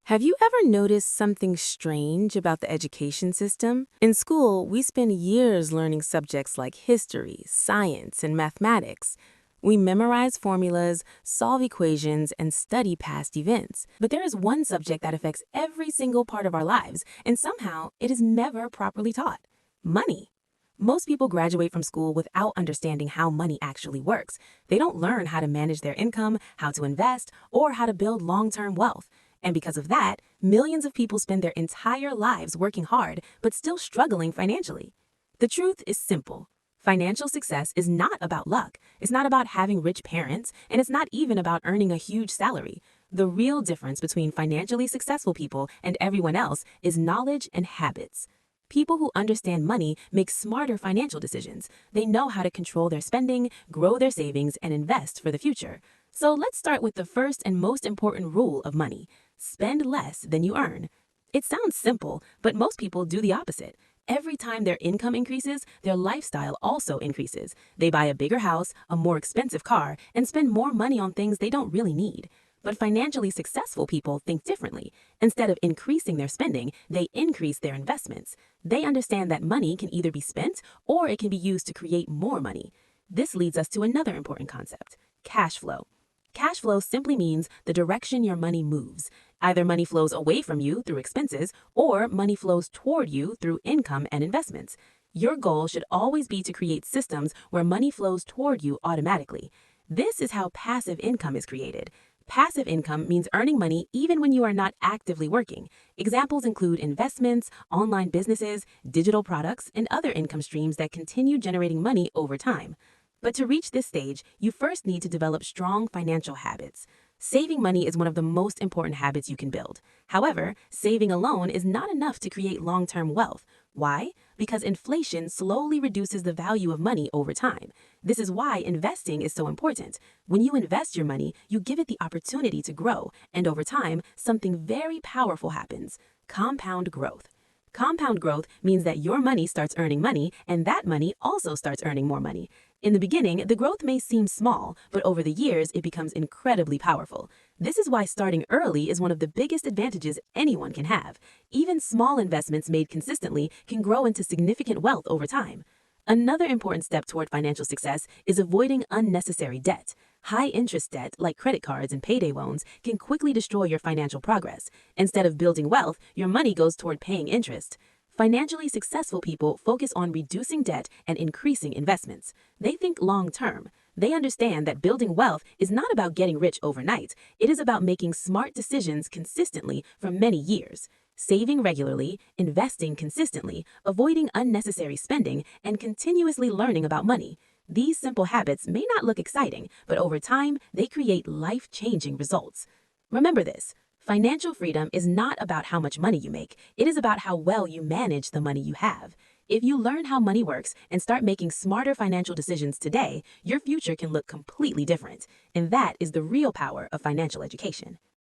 Have you ever noticed something strange about the education system? In school, we spend years learning subjects like history, science, and mathematics. We memorize formulas, solve equations, and study past events. But there is one subject that affects every single part of our lives, and somehow it is never properly taught: money. Most people graduate from school without understanding how money actually works. They don't learn how to manage their income, how to invest, or how to build long-term wealth. And because of that, millions of people spend their entire lives working hard but still struggling financially. The truth is simple. Financial success is not about luck. It's not about having rich parents, and it's not even about earning a huge salary. The real difference between financially successful people and everyone else is knowledge and habits. People who understand money make smarter financial decisions. They know how to control their spending, grow their savings, and invest for the future. So let's start with the first and most important rule of money: spend less than you earn. It sounds simple, but most people do the opposite. Every time their income increases, their lifestyle also increases. They buy a bigger house, a more expensive car, and spend more money on things they don't really need. But financially successful people think differently. Instead of increasing their spending, they increase their investments. They understand that money can either be spent or it can be used to create more money. This leads us to another important concept: cash flow. Cash flow simply means the direction your money moves. Either money flows away from you through expenses, or money flows toward you through income and investments. Your goal should always be to create systems where money flows toward you automatically. This is how passive income is created. Passive income means earning money even when you are not actively working. Examples include investments, online businesses, digital products, and other income streams that continue generating money over time. But to reach this stage, you first need to develop strong financial habits. Saving money is one of the most important habits you can build. However, saving alone is not enough to create long-term wealth. Why? Because inflation slowly reduces the value of money over time. This is why investing is so important. When you invest your money, you give it the opportunity to grow, and over time, something very powerful happens: compound growth. Compound growth means that your money starts earning money, and that money also starts earning more money. In the beginning, the growth may seem small, but over the years, it becomes incredibly powerful. This is why starting early is one of the biggest advantages anyone can have. Even small investments made consistently can grow into significant wealth over time. Another important step toward financial success is avoiding unnecessary debt. High-interest debt, like credit cards and payday loans, can quickly destroy your financial progress. Instead of building wealth, your money goes toward paying interest. Financially successful people focus on reducing debt and increasing investments. They think long-term. They understand that building wealth is not about getting rich overnight. It is about making smart decisions consistently for many years. Saving regularly, investing consistently, avoiding unnecessary spending, and continuously learning about money. These simple habits may not look exciting, but over time, they create life-changing results. Remember this: financial freedom is not about how much money you make. It is about how well you manage the money you have. If you learn how money works and start making smarter financial decisions today, your future can look completely different. And that is the real power of financial education.